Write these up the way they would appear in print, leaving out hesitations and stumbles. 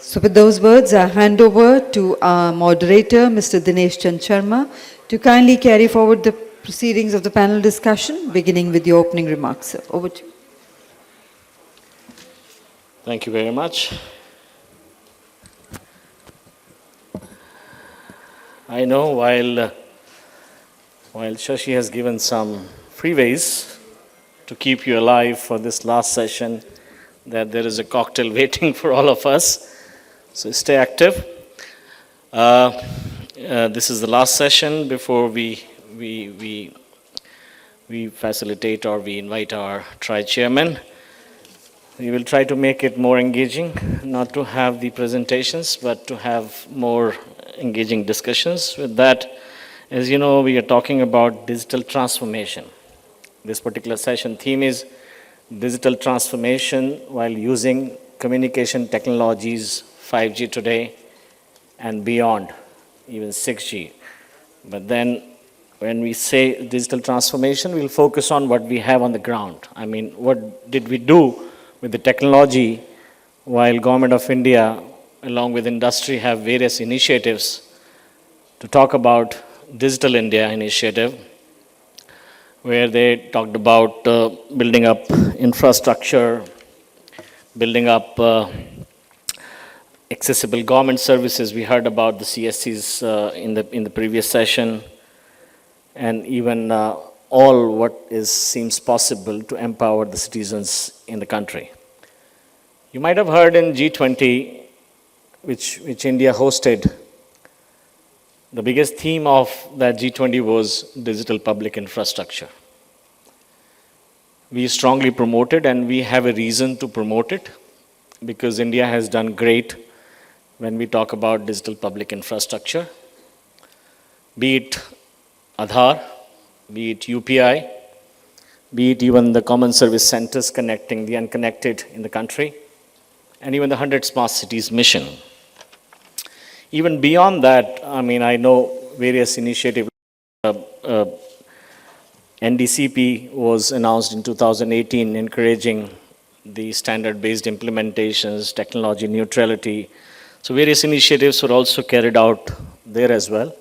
So with those words, I hand over to our moderator, Mr. Dinesh Chand Sharma, to kindly carry forward the proceedings of the panel discussion, beginning with your opening remarks, sir. Over to you. Thank you very much. I know while Shashi has given some freeways to keep you alive for this last session, that there is a cocktail waiting for all of us. So stay active. This is the last session before we facilitate or we invite our tri-chairman. We will try to make it more engaging, not to have the presentations, but to have more engaging discussions. With that, as you know, we are talking about digital transformation. This particular session theme is digital transformation while using communication technologies, 5G today and beyond, even 6G. But then when we say digital transformation, we'll focus on what we have on the ground. I mean, what did we do with the technology while Government of India, along with industry, have various initiatives to talk about Digital India initiative, where they talked about building up infrastructure, building up accessible government services. We heard about the CSCs in the previous session, and even all what seems possible to empower the citizens in the country. You might have heard in G20, which India hosted, the biggest theme of that G20 was digital public infrastructure. We strongly promote it, and we have a reason to promote it, because India has done great when we talk about digital public infrastructure, be it Aadhaar, be it UPI, be it even the common service centers connecting the unconnected in the country, and even the 100 Smart Cities mission. Even beyond that, I mean, I know various initiatives. NDCP was announced in 2018, encouraging the standard-based implementations, technology neutrality. So various initiatives were also carried out there as well.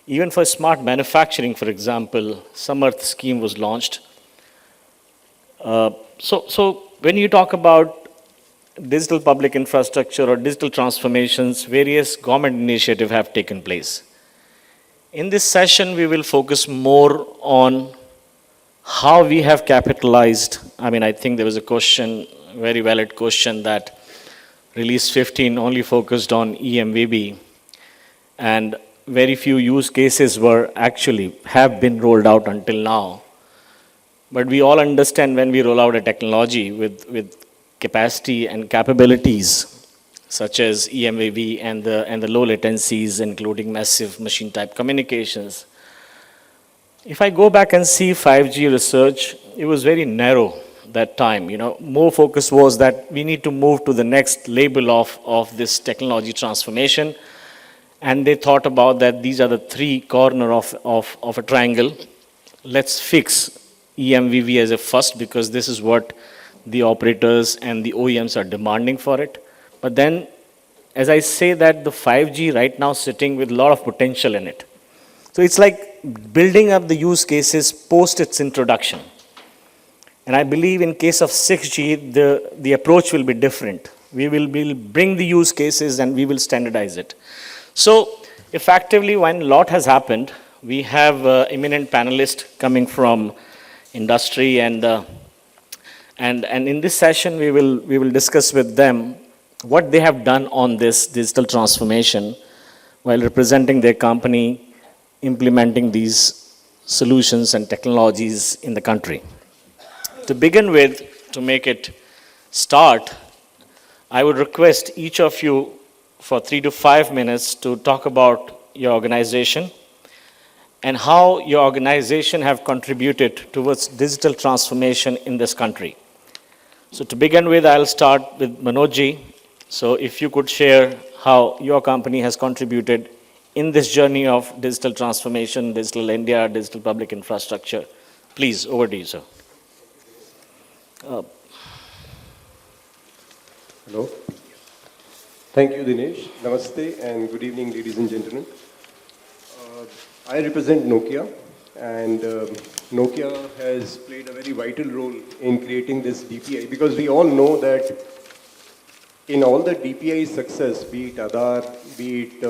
Even for smart manufacturing, for example, Samarth scheme was launched. So when you talk about digital public infrastructure or digital transformations, various government initiatives have taken place. In this session, we will focus more on how we have capitalized. I mean, I think there was a question, very valid question, that Release 15 only focused on EMVB, and very few use cases have been rolled out until now. But we all understand when we roll out a technology with capacity and capabilities, such as EMVB and the low latencies, including massive machine type communications. If I go back and see 5G research, it was very narrow that time. More focus was that we need to move to the next label of this technology transformation. And they thought about that these are the three corners of a triangle. Let's fix EMVB as a first, because this is what the operators and the OEMs are demanding for it. But then, as I say, that the 5G right now sitting with a lot of potential in it. So it's like building up the use cases post its introduction. And I believe in case of 6G, the approach will be different. We will bring the use cases and we will standardize it. So effectively, when a lot has happened, we have eminent panelists coming from industry, and in this session, we will discuss with them what they have done on this digital transformation while representing their company, implementing these solutions and technologies in the country. To begin with, to make it start, I would request each of you for 3 to 5 minutes to talk about your organization and how your organization have contributed towards digital transformation in this country. So to begin with, I'll start with Manojji. So if you could share how your company has contributed in this journey of digital transformation, digital India, digital public infrastructure. Please, over to you, sir. Hello. Thank you, Dinesh. Namaste and good evening, ladies and gentlemen. I represent Nokia, and Nokia has played a very vital role in creating this DPI, because we all know that in all the DPI success, be it Aadhaar, be it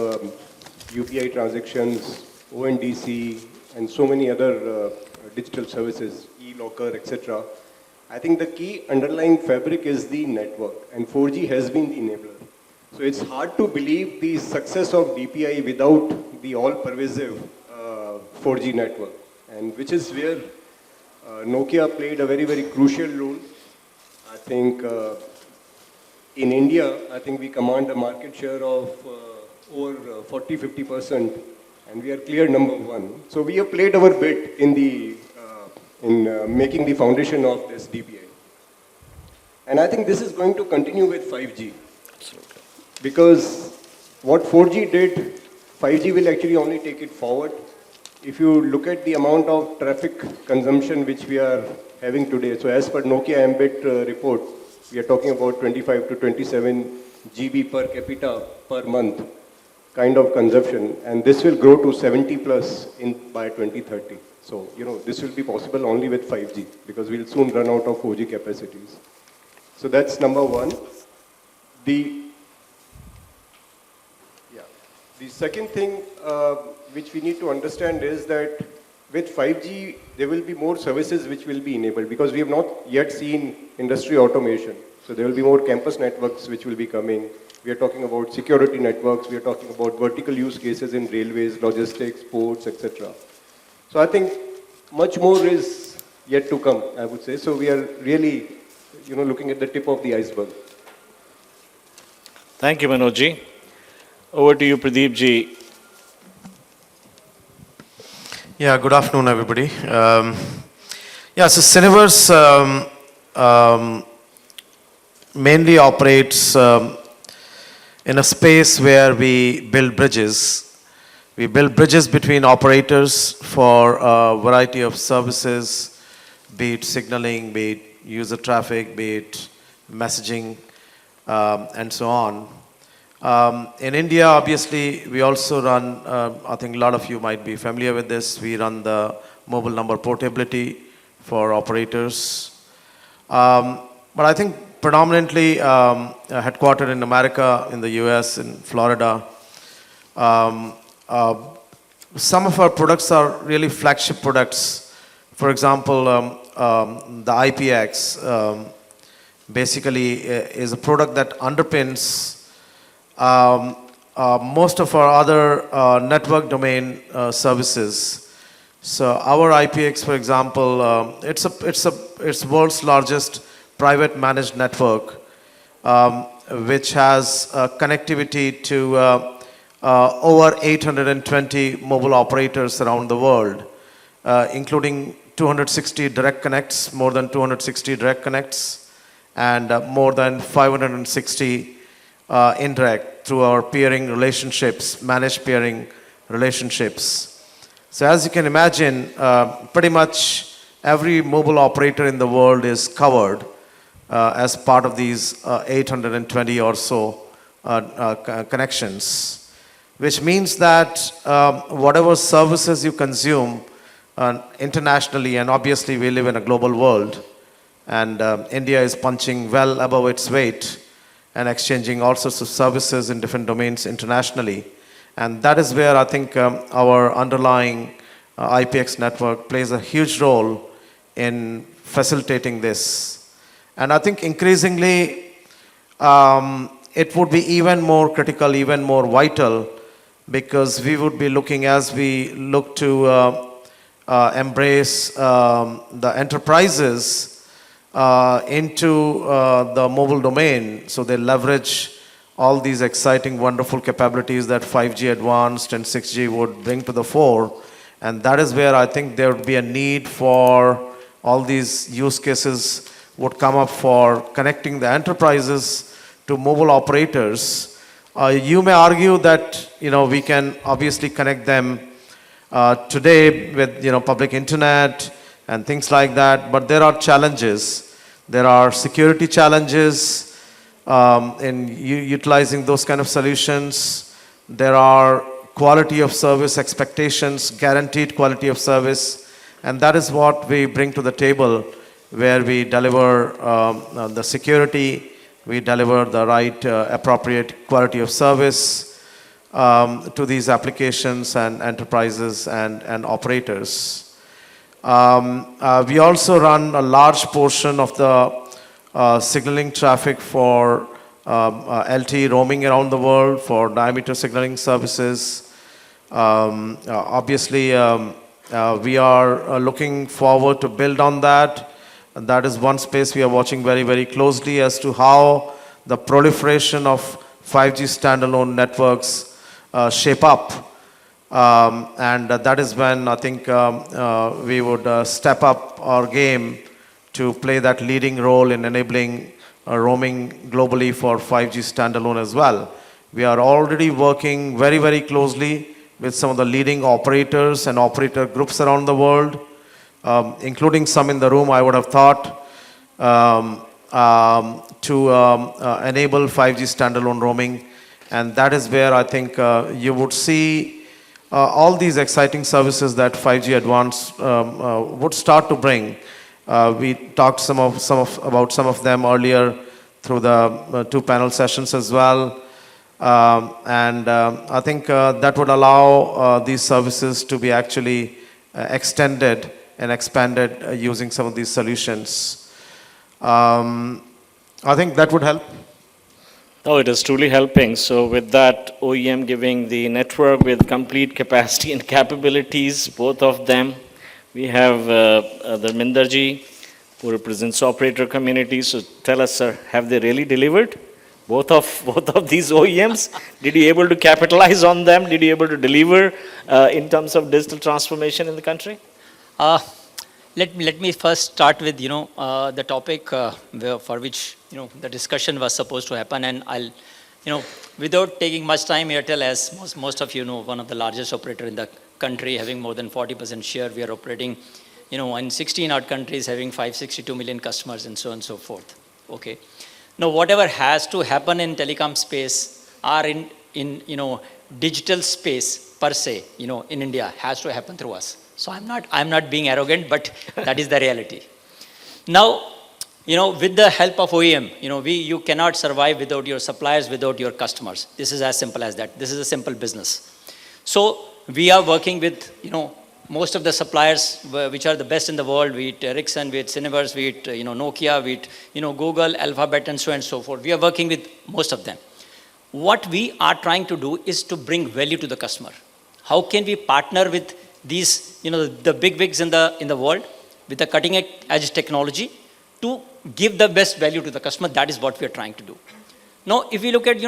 UPI transactions, ONDC, and so many other digital services, e-locker, etc., I think the key underlying fabric is the network, and 4G has been the enabler. So it's hard to believe the success of DPI without the all-pervasive 4G network, and which is where Nokia played a very, very crucial role. I think in India, I think we command a market share of over 40-50%, and we are clear number one. So we have played our bit in the making the foundation of this DPI. And I think this is going to continue with 5G. Absolutely. Because what 4G did, 5G will actually only take it forward. If you look at the amount of traffic consumption which we are having today, so as per Nokia Ambit report, we are talking about 25 to 27 GB per capita per month kind of consumption, and this will grow to 70 plus by 2030. So, this will be possible only with 5G, because we'll soon run out of 4G capacities. So that's number one. The second thing which we need to understand is that with 5G, there will be more services which will be enabled, because we have not yet seen industry automation. So there will be more campus networks which will be coming. We are talking about security networks. We are talking about vertical use cases in railways, logistics, ports, etc. So I think much more is yet to come, I would say. So we are really, looking at the tip of the iceberg. Thank you, Manoj ji. Over to you, Pradeep ji. Yeah, good afternoon, everybody. So Syniverse mainly operates in a space where we build bridges. We build bridges between operators for a variety of services, be it signaling, be it user traffic, be it messaging, and so on. In India, obviously, we also run, I think a lot of you might be familiar with this, we run the mobile number portability for operators. But I think predominantly headquartered in America, in the US, in Florida. Some of our products are really flagship products. For example, the IPX basically is a product that underpins most of our other network domain services. So our IPX, for example, it's world's largest private managed network, which has connectivity to over 820 mobile operators around the world, including 260 direct connects, more than 260 direct connects, and more than 560 indirect through our peering relationships, managed peering relationships. So as you can imagine, pretty much every mobile operator in the world is covered as part of these 820 or so connections, which means that whatever services you consume internationally, and obviously we live in a global world, and India is punching well above its weight and exchanging all sorts of services in different domains internationally. And that is where I think our underlying IPX network plays a huge role in facilitating this. And I think increasingly it would be even more critical, even more vital, because we would be looking, as we look to embrace the enterprises into the mobile domain, so they leverage all these exciting, wonderful capabilities that 5G Advanced and 6G would bring to the fore. And that is where I think there would be a need for all these use cases would come up for connecting the enterprises to mobile operators. You may argue that we can obviously connect them today with public internet and things like that, but there are challenges. There are security challenges. in utilizing those kind of solutions. There are quality of service expectations, guaranteed quality of service, and that is what we bring to the table, where we deliver the security, we deliver the right appropriate quality of service to these applications and enterprises and operators. We also run a large portion of the signaling traffic for LTE roaming around the world, for diameter signaling services. Obviously, we are looking forward to build on that. And that is one space we are watching very, very closely as to how the proliferation of 5G standalone networks shape up. And that is when I think we would step up our game to play that leading role in enabling roaming globally for 5G standalone as well. We are already working very, very closely with some of the leading operators and operator groups around the world, including some in the room, I would have thought, to enable 5G standalone roaming. And that is where I think you would see all these exciting services that 5G Advanced would start to bring. We talked about some of them earlier through the two panel sessions as well. And I think that would allow these services to be actually extended and expanded using some of these solutions. I think that would help. Oh, it is truly helping. So with that, OEM giving the network with complete capacity and capabilities, both of them. We have the Minderji, who represents operator community. So tell us, sir, have they really delivered? Both of these OEMs? Did you able to capitalize on them? Did you able to deliver in terms of digital transformation in the country? Let me first start with the topic for which the discussion was supposed to happen, and I'll without taking much time, Airtel, as most of you know, one of the largest operator in the country, having more than 40% share. We are operating in 16 odd countries, having 562 million customers, and so on and so forth. Okay. Now, whatever has to happen in telecom space or in digital space per se, in India, has to happen through us. So I'm not being arrogant, but that is the reality. Now, with the help of OEM, you cannot survive without your suppliers, without your customers. This is as simple as that. This is a simple business. So we are working with, most of the suppliers which are the best in the world, be it Ericsson, be it Syniverse, be it NOKIA, be it Google, Alphabet, and so on and so forth. We are working with most of them. What we are trying to do is to bring value to the customer. How can we partner with these, the big wigs in the world with the cutting edge technology to give the best value to the customer? That is what we are trying to do. Now, if we look at,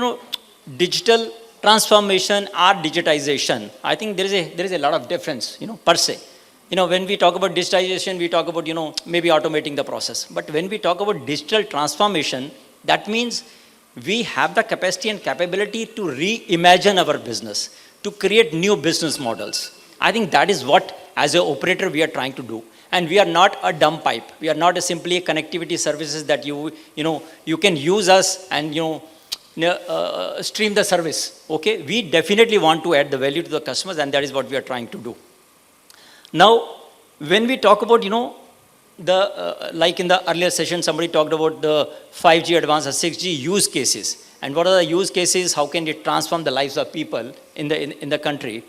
digital transformation or digitization, I think there is a lot of difference, per se. When we talk about digitization, we talk about, maybe automating the process. But when we talk about digital transformation, that means we have the capacity and capability to reimagine our business, to create new business models. I think that is what, as an operator, we are trying to do. And we are not a dumb pipe. We are not simply a connectivity services that you can use us and, stream the service. Okay, we definitely want to add the value to the customers, and that is what we are trying to do. Now, when we talk about, like in the earlier session, somebody talked about the 5G advanced or 6G use cases, and what are the use cases? How can it transform the lives of people in the country?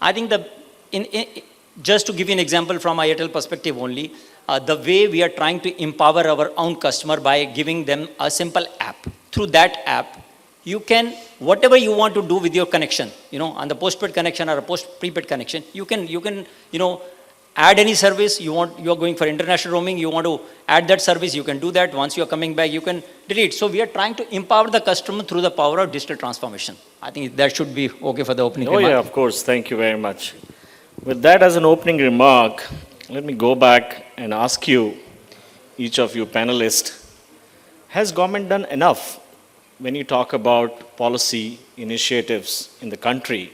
I think just to give you an example from Airtel perspective only, the way we are trying to empower our own customer by giving them a simple app. Through that app, you can, whatever you want to do with your connection, on the postpaid connection or a prepaid connection, you can add any service you are going for international roaming, you want to add that service, you can do that. Once you are coming back, you can delete. So we are trying to empower the customer through the power of digital transformation. I think that should be okay for the opening remark. Oh yeah, of course. Thank you very much. With that as an opening remark, let me go back and ask you, each of you panelists, has government done enough when you talk about policy initiatives in the country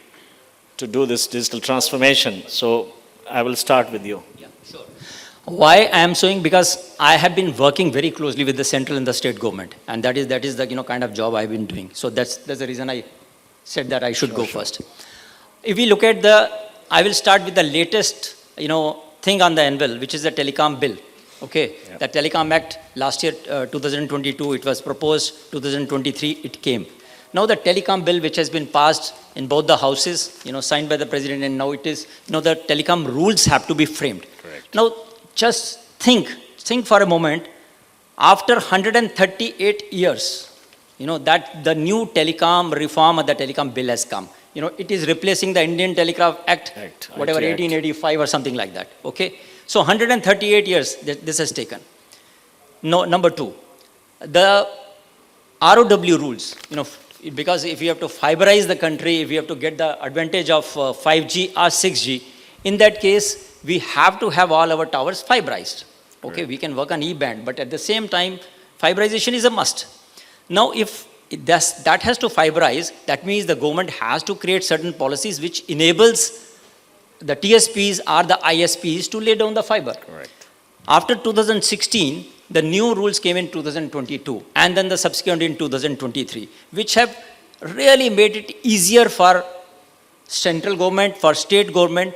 to do this digital transformation? So I will start with you. Yeah, sure. Why I am saying, because I have been working very closely with the central and the state government, and that is the kind of job I've been doing. So that's the reason I said that I should go first. If we look at I will start with the latest thing on the anvil, which is the telecom bill. Okay, the Telecom Act last year, 2022, it was proposed. 2023, it came. Now the telecom bill, which has been passed in both the houses, signed by the president, and now it is, the telecom rules have to be framed. Correct. Now, just think for a moment, after 138 years, that the new telecom reform of the telecom bill has come. It is replacing the Indian Telegraph Act, whatever, IT Act. 1885 or something like that, okay? So 138 years this has taken. No, number two, the ROW rules, because if you have to fiberize the country, if you have to get the advantage of 5G or 6G, in that case, we have to have all our towers fiberized. Okay, we can work on E-band, but at the same time, fiberization is a must. Now, if that has to fiberize, that means the government has to create certain policies which enables the TSPs or the ISPs to lay down the fiber. Correct. After 2016, the new rules came in 2022, and then the subsequent in 2023, which have really made it easier for central government, for state government,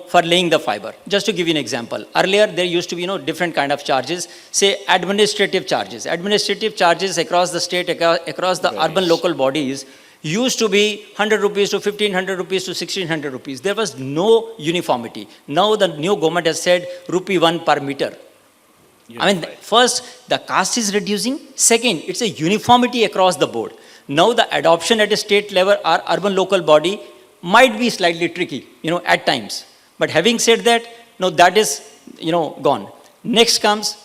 for laying the fiber. Just to give you an example, earlier there used to be, different kind of charges, say administrative charges. Administrative charges across the state, across the urban local bodies used to be 100 rupees to 1500 rupees to 1600 rupees. There was no uniformity. Now the new government has said rupee 1 per meter. I mean, first, the cost is reducing. Second, it's a uniformity across the board. Now the adoption at a state level or urban local body might be slightly tricky, at times. But having said that, no, that is, gone. Next comes,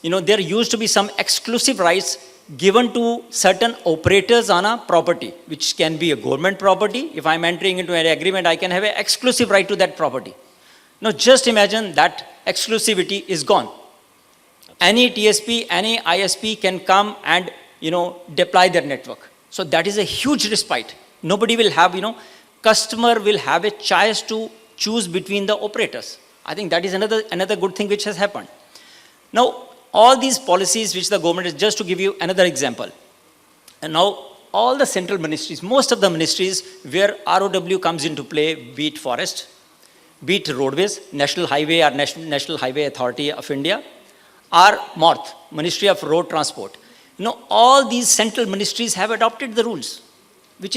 there used to be some exclusive rights given to certain operators on a property, which can be a government property. If I'm entering into an agreement, I can have an exclusive right to that property. Now just imagine that exclusivity is gone. Any TSP, any ISP can come and, deploy their network. So that is a huge respite. Nobody will have, customer will have a choice to choose between the operators. I think that is another good thing which has happened. Now, all these policies which the government is, just to give you another example, and now all the central ministries, most of the ministries where ROW comes into play, be it forest, be it roadways, National Highway or National Highway Authority of India, or MORTH, Ministry of Road Transport. All these central ministries have adopted the rules, which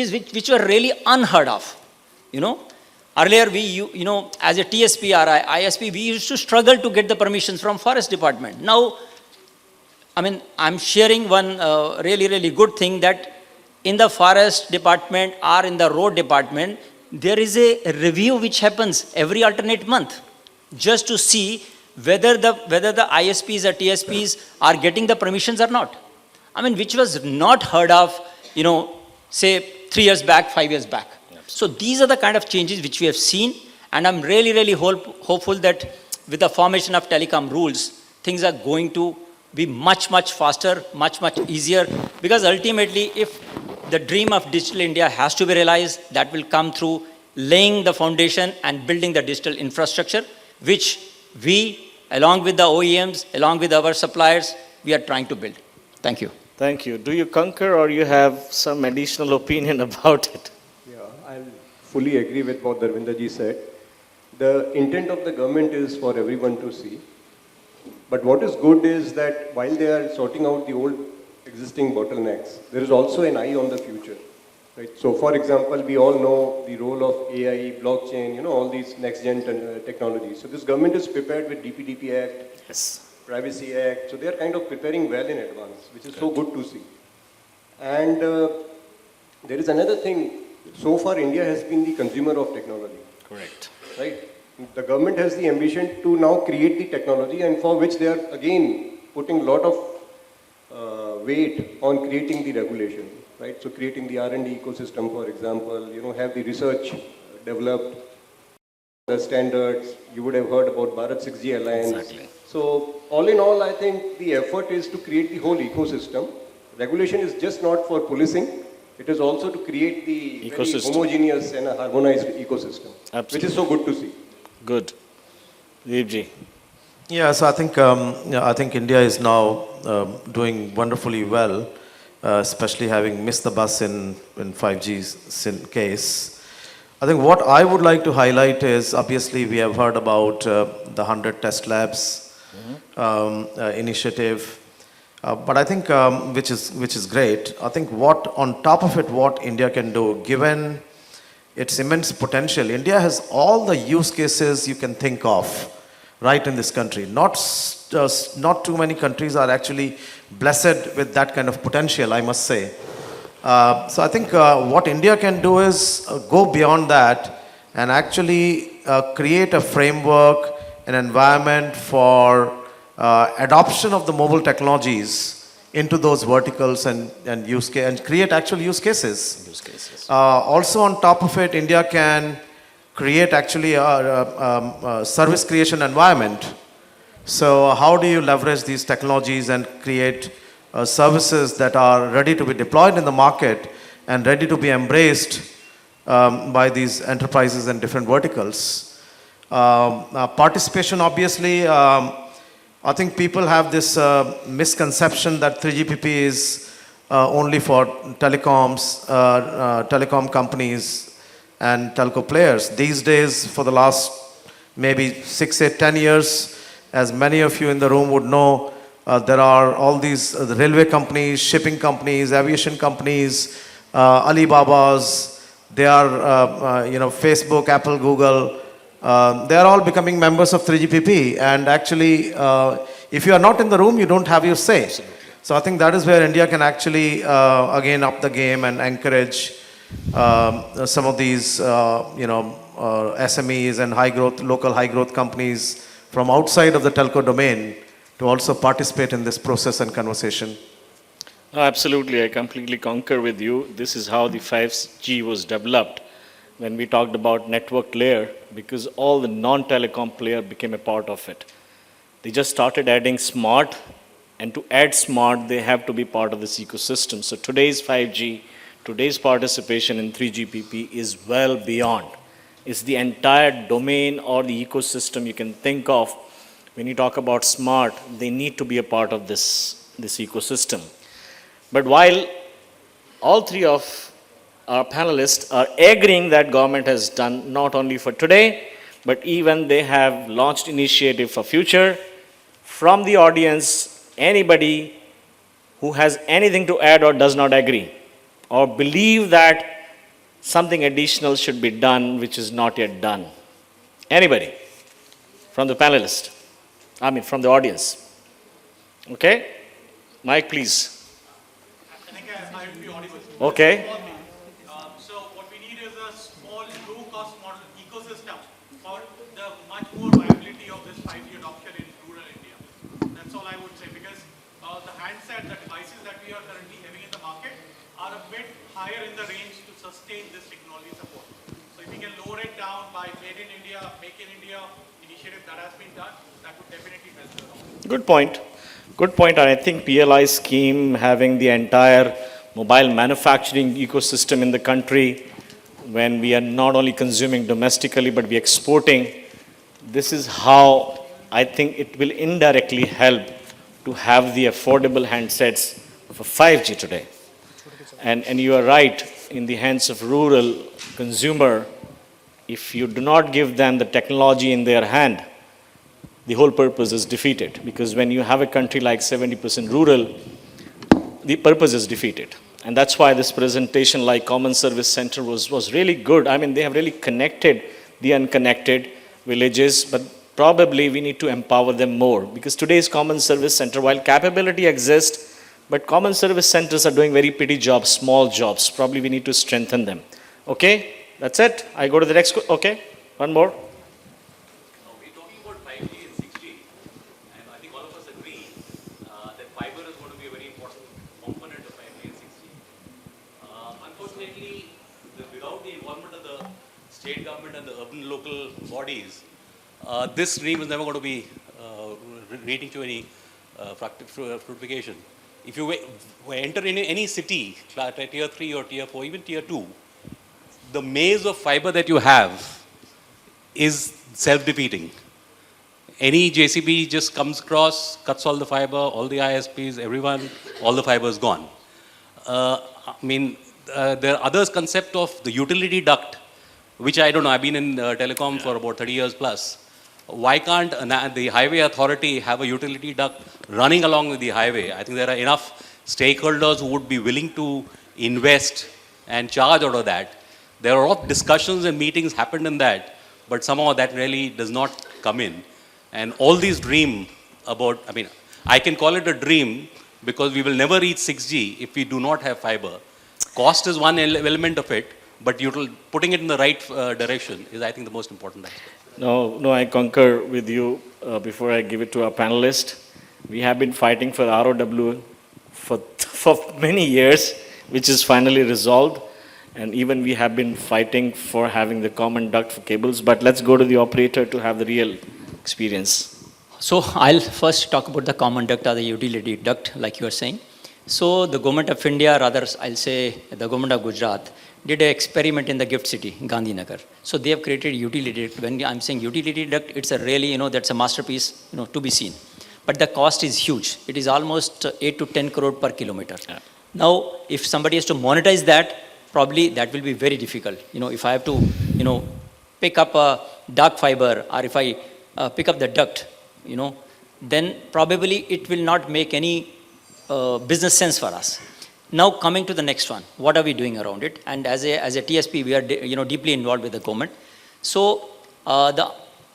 were really unheard of. Earlier we, as a TSP or ISP, we used to struggle to get the permissions from Forest Department. Now, I mean, I'm sharing one really, really good thing that in the Forest Department or in the Road Department, there is a review which happens every alternate month, just to see whether the ISPs or TSPs are getting the permissions or not. I mean, which was not heard of, say 3 years back, 5 years back. So these are the kind of changes which we have seen, and I'm really, really hopeful that with the formation of telecom rules, things are going to be much, much faster, much, much easier, because ultimately if the dream of digital India has to be realized, that will come through laying the foundation and building the digital infrastructure, which we, along with the OEMs, along with our suppliers, we are trying to build. Thank you. Thank you. Do you concur or you have some additional opinion about it? Yeah, I fully agree with what Darvinderji said. The intent of the government is for everyone to see. But what is good is that while they are sorting out the old existing bottlenecks, there is also an eye on the future. Right? So for example, we all know the role of AI, blockchain, all these next-gen technologies. So this government is prepared with DPDP Act, Yes. Privacy Act, so they are kind of preparing well in advance, which is so good to see. And there is another thing, so far India has been the consumer of technology. Correct. Right? The government has the ambition to now create the technology, and for which they are again putting a lot of weight on creating the regulation. Right? So creating the R&D ecosystem, for example, have the research developed, the standards. You would have heard about BHARAT 6G Alliance. Exactly. So all in all, I think the effort is to create the whole ecosystem. Regulation is just not for policing. It is also to create the very homogeneous and a harmonized ecosystem, Absolutely. which is so good to see. Good. Deepji. Yeah, so I think India is now doing wonderfully well, especially having missed the bus in 5G case. I think what I would like to highlight is, obviously we have heard about the 100 test labs initiative, but I think which is great. I think what on top of it, what India can do, given its immense potential, India has all the use cases you can think of right in this country. Not too many countries are actually blessed with that kind of potential, I must say. So I think what India can do is go beyond that and actually create a framework, an environment for adoption of the mobile technologies into those verticals and create actual use cases. Also on top of it, India can create actually a service creation environment. So how do you leverage these technologies and create services that are ready to be deployed in the market and ready to be embraced by these enterprises and different verticals? Participation, obviously, I think people have this misconception that 3GPP is only for telecoms, telecom companies and telco players. These days, for the last maybe 6, 8, 10 years, as many of you in the room would know, there are all these railway companies, shipping companies, aviation companies, Alibabas, they are, Facebook, Apple, Google, they are all becoming members of 3GPP. And actually, if you are not in the room, you don't have your say. Absolutely. So I think that is where India can actually, again, up the game and encourage some of these, SMEs and local high growth companies from outside of the telco domain to also participate in this process and conversation. No, absolutely, I completely concur with you. This is how the 5G was developed when we talked about network layer, because all the non-telecom player became a part of it. They just started adding smart, and to add smart, they have to be part of this ecosystem. So today's 5G, today's participation in 3GPP is well beyond. It's the entire domain or the ecosystem you can think of. When you talk about smart, they need to be a part of this ecosystem. But while all three of our panelists are agreeing that government has done not only for today, but even they have launched initiative for future, from the audience, anybody who has anything to add or does not agree, or believe that something additional should be done which is not yet done. Anybody from the panelist? From the audience. Okay? Mike, please. I think I will be audible. Okay. So what we need is a small, low-cost model ecosystem for the much more viability of this 5G adoption in rural India. That's all I would say, because the handset, the devices that we are currently having in the market are a bit higher in the range to sustain this technology support. So if we can lower it down by Made in India, Make in India initiative that has been done, that would definitely help us. Good point. Good point. And I think PLI scheme, having the entire mobile manufacturing ecosystem in the country, when we are not only consuming domestically, but we are exporting, this is how I think it will indirectly help to have the affordable handsets for 5G today. And you are right, in the hands of rural consumer, if you do not give them the technology in their hand, the whole purpose is defeated. Because when you have a country like 70% rural, the purpose is defeated. And that's why this presentation like Common Service Center was really good. I mean, they have really connected the unconnected villages, but probably we need to empower them more. Because today's Common Service Center, while capability exists, but Common Service Centers are doing very petty jobs, small jobs. Probably we need to strengthen them. Okay, that's it. I go to the next, okay, one more. We're talking about 5G and 6G, and I think all of us agree that fiber is going to be a very important component of 5G and 6G. Unfortunately, without the involvement of the state government and the urban local bodies, this dream is never going to be reaching to any fructification. If you enter in any city, tier 3 or tier 4, even tier 2, the maze of fiber that you have is self-defeating. any JCB just comes across, cuts all the fiber, all the ISPs, everyone, all the fiber is gone. There are others concept of the utility duct, which I don't know, I've been in telecom for about 30 years plus. Why can't the highway authority have a utility duct running along with the highway? I think there are enough stakeholders who would be willing to invest and charge out of that. There are a lot of discussions and meetings happened in that, but somehow that really does not come in. And all these dream about, I can call it a dream because we will never reach 6G if we do not have fiber. Cost is one element of it, but putting it in the right direction is, I think, the most important aspect. No, I concur with you. Before I give it to our panelists, we have been fighting for ROW for many years, which is finally resolved. And even we have been fighting for having the common duct for cables. But let's go to the operator to have the real experience. So I'll first talk about the common duct or the utility duct, like you are saying. So the government of India, rather I'll say the government of Gujarat, did an experiment in the gift city, Gandhinagar. So they have created utility duct. When I'm saying utility duct, it's a really, that's a masterpiece, to be seen. But the cost is huge. It is almost 8 to 10 crore per kilometer. Yeah. Now, if somebody has to monetize that, probably that will be very difficult. If I have to, pick up a dark fiber, or if I pick up the duct, then probably it will not make any business sense for us. Now coming to the next one, what are we doing around it? And as a TSP, we are deeply involved with the government. So the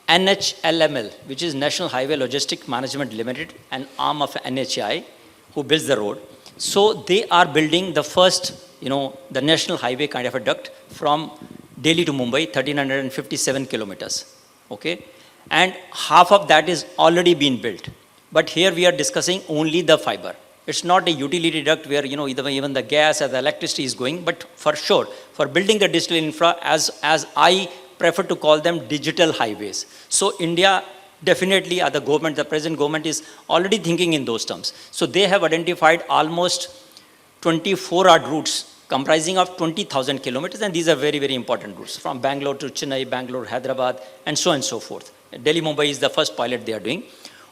NHLML, which is National Highway Logistic Management Limited, an arm of NHAI, who builds the road. So they are building the first, the national highway kind of a duct from Delhi to Mumbai, 1357 kilometers. Okay, and half of that is already been built. But here we are discussing only the fiber. It's not a utility duct where, even the gas or the electricity is going, but for sure, for building the digital infra, as I prefer to call them digital highways. So India definitely, the government, the present government is already thinking in those terms. So they have identified almost 24 odd routes comprising of 20,000 kilometers, and these are very, very important routes from Bangalore to Chennai, Bangalore, Hyderabad, and so on and so forth. Delhi, Mumbai is the first pilot they are doing.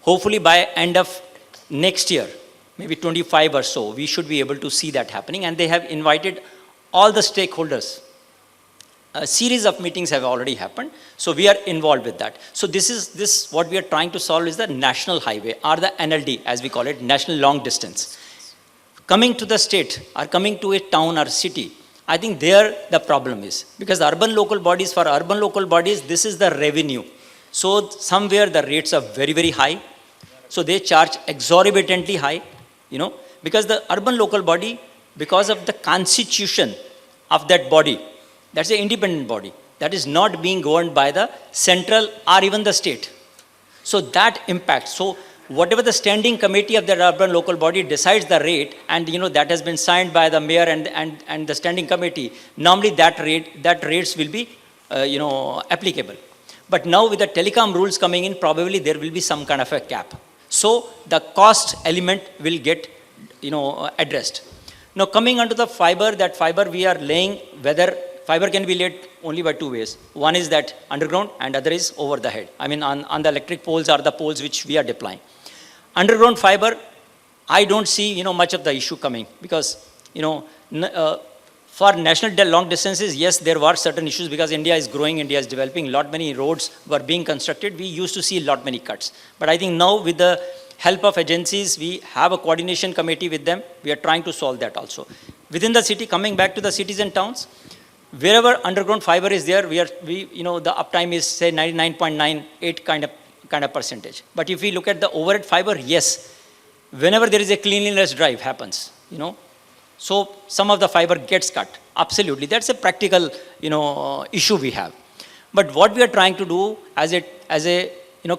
Hopefully by end of next year, maybe 25 or so, we should be able to see that happening, and they have invited all the stakeholders. A series of meetings have already happened, so we are involved with that. So this what we are trying to solve is the national highway, or the NLD as we call it, national long distance. Coming to the state or coming to a town or city, I think there the problem is, because for urban local bodies, this is the revenue. So somewhere the rates are very, very high. So they charge exorbitantly high, because the urban local body, because of the constitution of that body, that's an independent body that is not being governed by the central or even the state. So that impacts. So whatever the standing committee of the urban local body decides the rate, and that has been signed by the mayor and the standing committee, normally that rates will be applicable. But now with the telecom rules coming in, probably there will be some kind of a cap. So the cost element will get addressed. Now coming onto the fiber, that fiber we are laying, whether fiber can be laid only by two ways. One is that underground, and other is over the head. On the electric poles are the poles which we are deploying. Underground fiber, I don't see much of the issue coming, because for national long distances, yes, there were certain issues because India is growing, India is developing, lot many roads were being constructed. We used to see lot many cuts. But I think now with the help of agencies, we have a coordination committee with them. We are trying to solve that also. Within the city, coming back to the cities and towns, wherever underground fiber is there, the uptime is say 99.98 kind of percentage. But if we look at the overhead fiber, yes, whenever there is a cleanliness drive happens, so some of the fiber gets cut. Absolutely, that's a practical issue we have. But what we are trying to do as a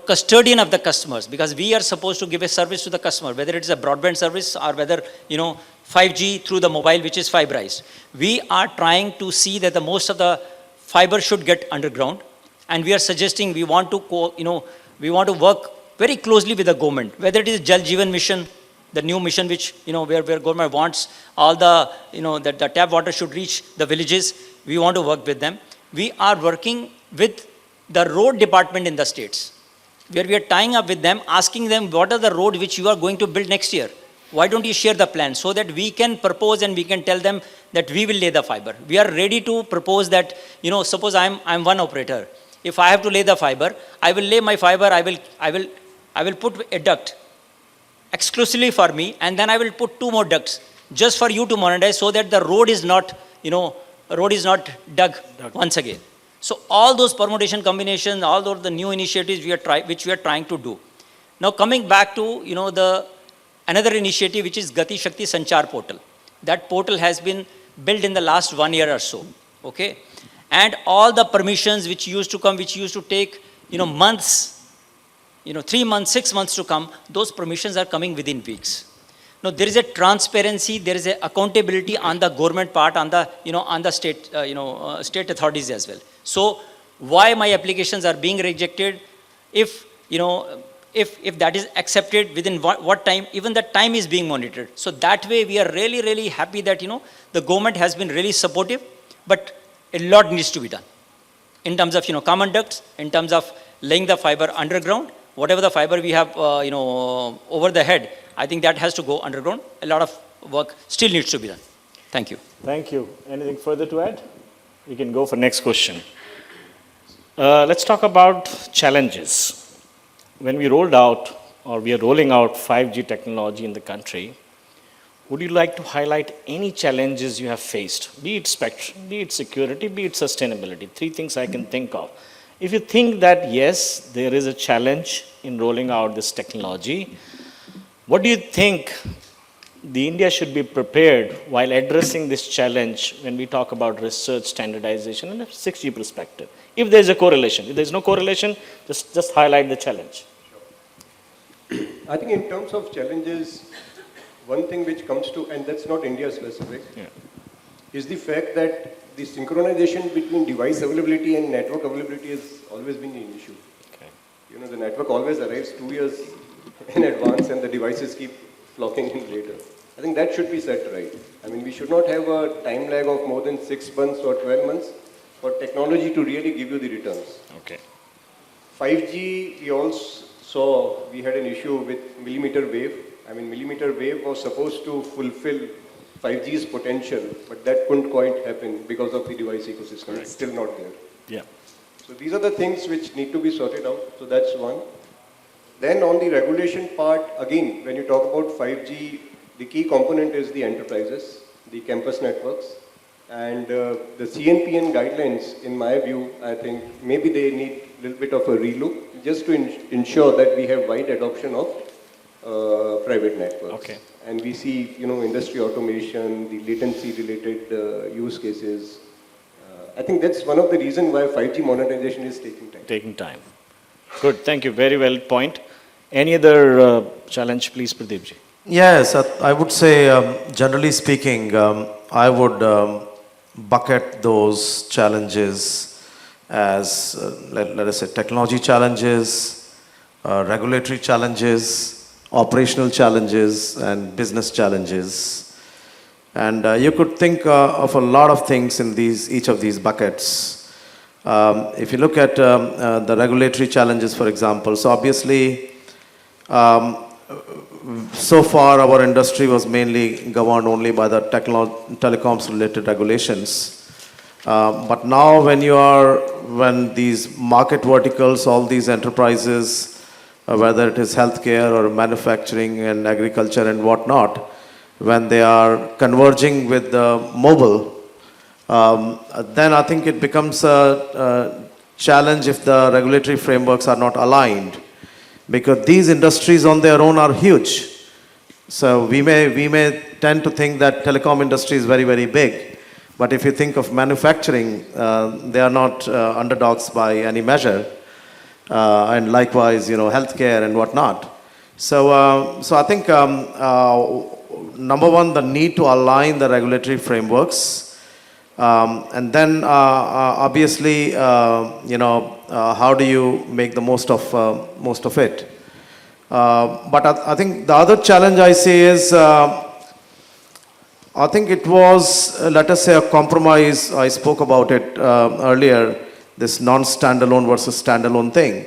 custodian of the customers, because we are supposed to give a service to the customer, whether it is a broadband service or whether 5G through the mobile, which is fiberized. We are trying to see that the most of the fiber should get underground, and we are suggesting we want to work very closely with the government, whether it is Jal Jeevan Mission, the new mission which where government wants all the that the tap water should reach the villages. We want to work with them. We are working with the road department in the states. where we are tying up with them, asking them what are the roads which you are going to build next year. Why don't you share the plan so that we can propose and we can tell them that we will lay the fiber. We are ready to propose that, suppose I'm one operator. If I have to lay the fiber, I will lay my fiber, I will put a duct exclusively for me, and then I will put 2 more ducts just for you to monetize so that the road is not, dug once again. So all those permutation combinations, all those the new initiatives which we are trying to do. Now coming back to, another initiative which is Gati Shakti Sanchar portal. That portal has been built in the last 1 year or so, okay? And all the permissions which used to come, which used to take, months, 3 months, 6 months to come, those permissions are coming within weeks. Now there is a transparency, there is a accountability on the government part, on the, on the state, state authorities as well. So why my applications are being rejected, if that is accepted within what time, even the time is being monitored. So that way we are really, really happy that, the government has been really supportive, but a lot needs to be done in terms of, common ducts, in terms of laying the fiber underground, whatever the fiber we have, over the head, I think that has to go underground. A lot of work still needs to be done. Thank you. Thank you. Anything further to add? We can go for next question. Let's talk about challenges. When we rolled out, or we are rolling out 5G technology in the country, would you like to highlight any challenges you have faced, be it spectrum, be it security, be it sustainability? 3 things I can think of. If you think that, yes, there is a challenge in rolling out this technology, what do you think the India should be prepared while addressing this challenge when we talk about research standardization and a 6G perspective? If there is a correlation. If there is no correlation, just highlight the challenge. I think in terms of challenges, one thing which comes to, and that's not India specific, is the fact that the synchronization between device availability and network availability has always been an issue. Okay. The network always arrives 2 years in advance and the devices keep flocking in later. I think that should be set right. I mean, we should not have a time lag of more than 6 months or 12 months for technology to really give you the returns. Okay. 5G, we also saw we had an issue with millimeter wave. I mean, millimeter wave was supposed to fulfill 5G's potential, but that couldn't quite happen because of the device ecosystem. Correct. It's still not there. Yeah. So these are the things which need to be sorted out. So that's one. Then on the regulation part, again, when you talk about 5G, the key component is the enterprises, the campus networks, and the CNPN guidelines, in my view, I think maybe they need a little bit of a relook just to ensure that we have wide adoption of private networks. Okay. And we see, industry automation, the latency-related use cases. I think that's one of the reasons why 5G monetization is taking time. Taking time. Good, thank you. Very well point. Any other challenge, please, Pradeep ji? Yes, I would say, generally speaking, I would bucket those challenges as, let us say, technology challenges, regulatory challenges, operational challenges, and business challenges. And you could think of a lot of things in each of these buckets. If you look at the regulatory challenges, for example, so obviously, so far our industry was mainly governed only by the telecoms related regulations. But now when these market verticals, all these enterprises, whether it is healthcare or manufacturing and agriculture and whatnot, when they are converging with the mobile, then I think it becomes a challenge if the regulatory frameworks are not aligned, because these industries on their own are huge. So we may tend to think that telecom industry is very, very big, but if you think of manufacturing, they are not underdogs by any measure, and likewise, healthcare and whatnot. So I think number one, the need to align the regulatory frameworks, and then obviously, how do you make the most of it? But I think the other challenge I see is, I think it was, let us say, a compromise. I spoke about it earlier, this non-standalone versus standalone thing.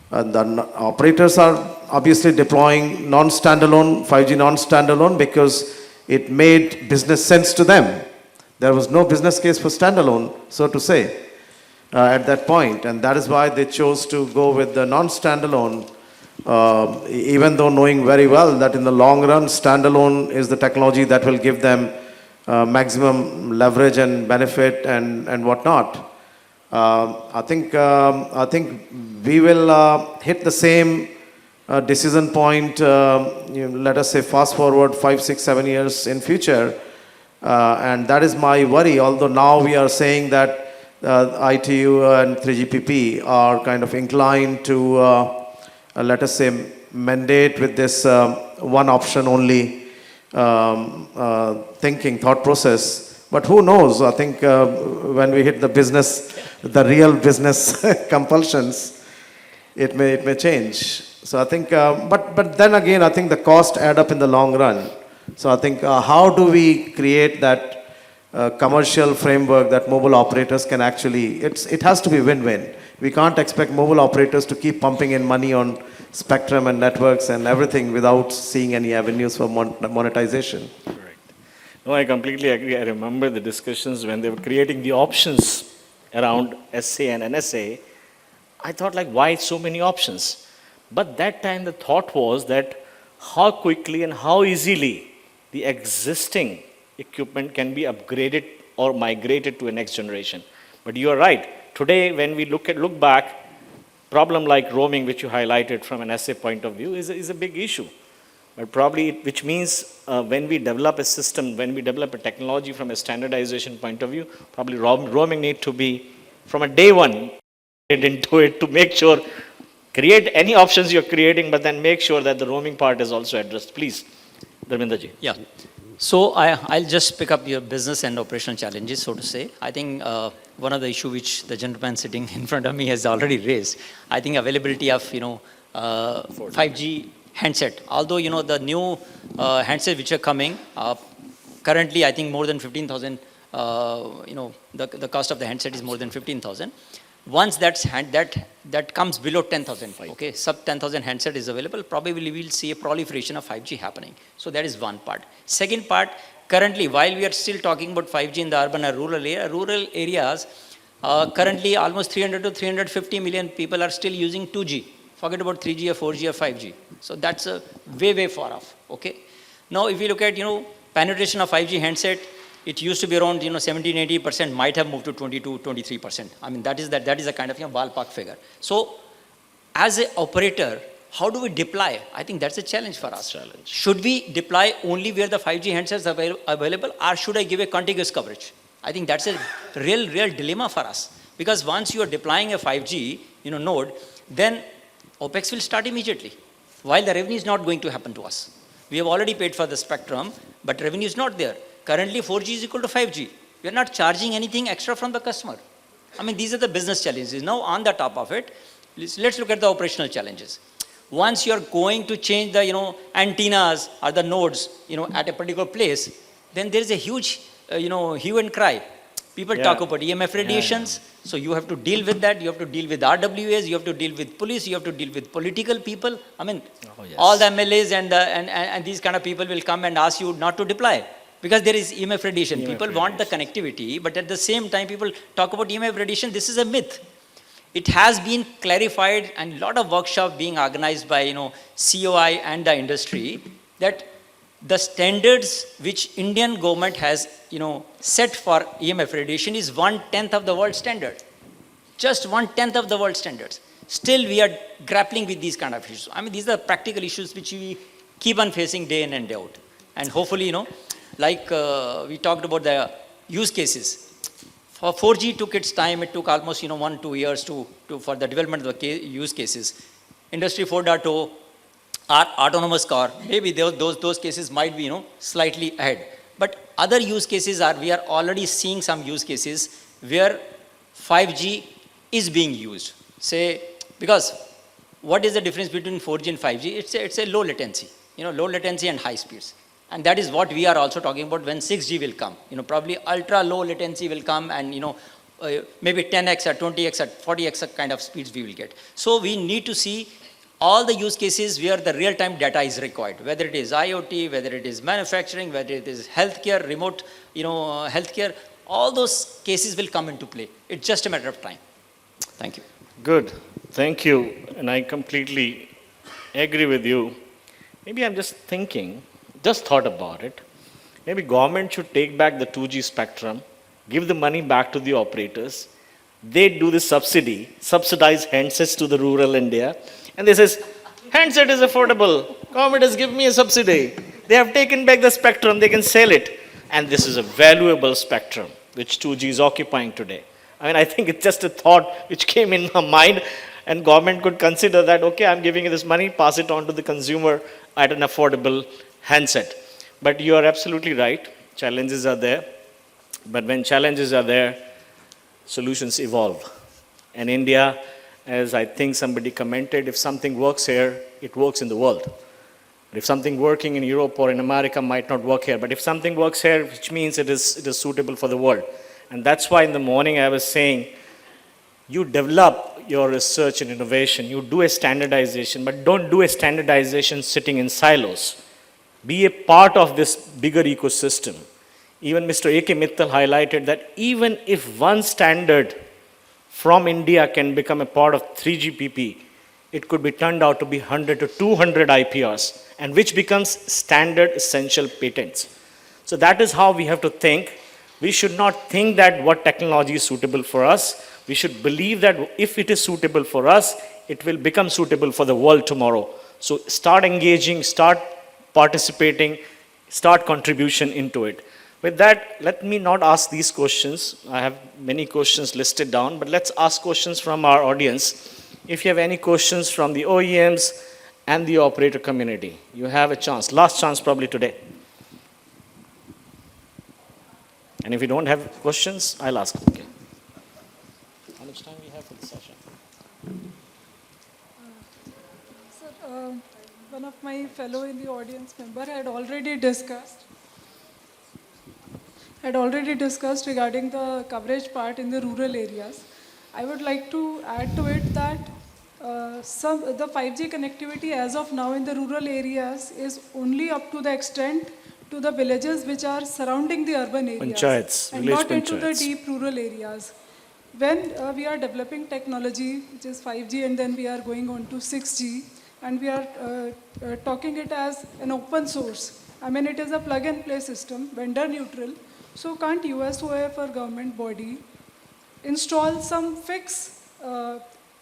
The operators are obviously deploying non-standalone, 5G non-standalone because it made business sense to them. There was no business case for standalone, so to say, at that point, and that is why they chose to go with the non-standalone, even though knowing very well that in the long run, standalone is the technology that will give them maximum leverage and benefit and whatnot. I think we will hit the same decision point, let us say fast forward 5, 6, 7 years in future. And that is my worry, although now we are saying that ITU and 3GPP are kind of inclined to, let us say, mandate with this one option only thinking, thought process. But who knows? I think when we hit the business, the real business compulsions, it may change. So I think, but then again, I think the cost add up in the long run. So I think how do we create that commercial framework that mobile operators can actually, it has to be win-win. We can't expect mobile operators to keep pumping in money on spectrum and networks and everything without seeing any avenues for monetization. Correct. No, I completely agree. I remember the discussions when they were creating the options around SA and NSA. I thought like, why so many options? But that time the thought was that how quickly and how easily the existing equipment can be upgraded or migrated to a next generation. But you are right. Today, when we look back, problem like roaming, which you highlighted from an SA point of view, is a big issue. But probably, which means when we develop a system, when we develop a technology from a standardization point of view, probably roaming need to be, from a day one, into it to make sure, create any options you're creating, but then make sure that the roaming part is also addressed. Please, Dharmendra ji. Yeah. So I'll just pick up your business and operational challenges, so to say. I think one of the issue which the gentleman sitting in front of me has already raised, I think availability of 5G handset. Although the new handsets which are coming, currently I think more than 15,000. The cost of the handset is more than 15,000. Once that comes below 10,000, okay, sub 10,000 handset is available, probably we'll see a proliferation of 5G happening. So that is one part. Second part, currently, while we are still talking about 5G in the urban and rural areas, currently almost 300 to 350 million people are still using 2G. Forget about 3G or 4G or 5G. So that's a way far off, okay. Now, if you look at, penetration of 5G handset, it used to be around 17-80%, might have moved to 22-23%. I mean, that is a kind of ballpark figure. So as an operator, how do we deploy? I think that's a challenge for us. Should we deploy only where the 5G handsets are available, or should I give a contiguous coverage? I think that's a real dilemma for us. Because once you are deploying a 5G node, then OPEX will start immediately, while the revenue is not going to happen to us. We have already paid for the spectrum, but revenue is not there. Currently, 4G is equal to 5G. We are not charging anything extra from the customer. I mean, these are the business challenges. Now, on the top of it, let's look at the operational challenges. Once you are going to change the, antennas or the nodes, at a particular place, then there is a huge, hue and cry. People talk about EMF radiations, so you have to deal with that. You have to deal with RWAs, you have to deal with police, you have to deal with political people. I mean, all the MLAs and these kind of people will come and ask you not to deploy. Because there is EMF radiation. People want the connectivity, but at the same time, people talk about EMF radiation. This is a myth. It has been clarified, and a lot of workshops being organized by COAI and the industry, that the standards which Indian government has set for EMF radiation is 1/10 of the world standard. Just 1/10 of the world standards. Still, we are grappling with these kind of issues. I mean, these are practical issues which we keep on facing day in and day out. And hopefully, like we talked about the use cases. For 4G took its time, it took almost 1-2 years for the development of the use cases. Industry 4.0, our autonomous car, maybe those cases might be slightly ahead. But other use cases we are already seeing some use cases where 5G is being used. Say, because what is the difference between 4G and 5G? It's a low latency, low latency and high speeds. And that is what we are also talking about when 6G will come. Probably ultra low latency will come, and maybe 10x or 20x or 40x kind of speeds we will get. So we need to see all the use cases where the real-time data is required, whether it is IoT, whether it is manufacturing, whether it is healthcare, remote, healthcare, all those cases will come into play. It's just a matter of time. Thank you. Good. Thank you. And I completely agree with you. Maybe I'm just thought about it. Maybe government should take back the 2G spectrum, give the money back to the operators. They do the subsidize handsets to the rural India. And they says, handset is affordable. Government has given me a subsidy. They have taken back the spectrum. They can sell it. And this is a valuable spectrum, which 2G is occupying today. I mean, I think it's just a thought which came in my mind. And government could consider that, okay, I'm giving you this money, pass it on to the consumer at an affordable handset. But you are absolutely right. Challenges are there. But when challenges are there, solutions evolve. And India, as I think somebody commented, if something works here, it works in the world. If something working in Europe or in America might not work here, but if something works here, which means it is suitable for the world. And that's why in the morning I was saying, you develop your research and innovation, you do a standardization, but don't do a standardization sitting in silos. Be a part of this bigger ecosystem. Even Mr. A.K. Mittal highlighted that even if one standard from India can become a part of 3GPP, it could be turned out to be 100 to 200 IPRs, and which becomes standard essential patents. So that is how we have to think. We should not think that what technology is suitable for us. We should believe that if it is suitable for us, it will become suitable for the world tomorrow. So start engaging, start participating, start contribution into it. With that, let me not ask these questions. I have many questions listed down, but let's ask questions from our audience. If you have any questions from the OEMs and the operator community, you have a chance. Last chance probably today. And if you don't have questions, I'll ask. Okay. How much time we have for the session? Sir, one of my fellow in the audience member had already discussed regarding the coverage part in the rural areas. I would like to add to it that the 5G connectivity as of now in the rural areas is only up to the extent to the villages which are surrounding the urban areas Panchayats, and village not into the panchayats. deep rural areas. When we are developing technology, which is 5G, and then we are going on to 6G, and we are talking it as an open source. I mean, it is a plug-and-play system, vendor neutral. So can't USOF or government body install some fixed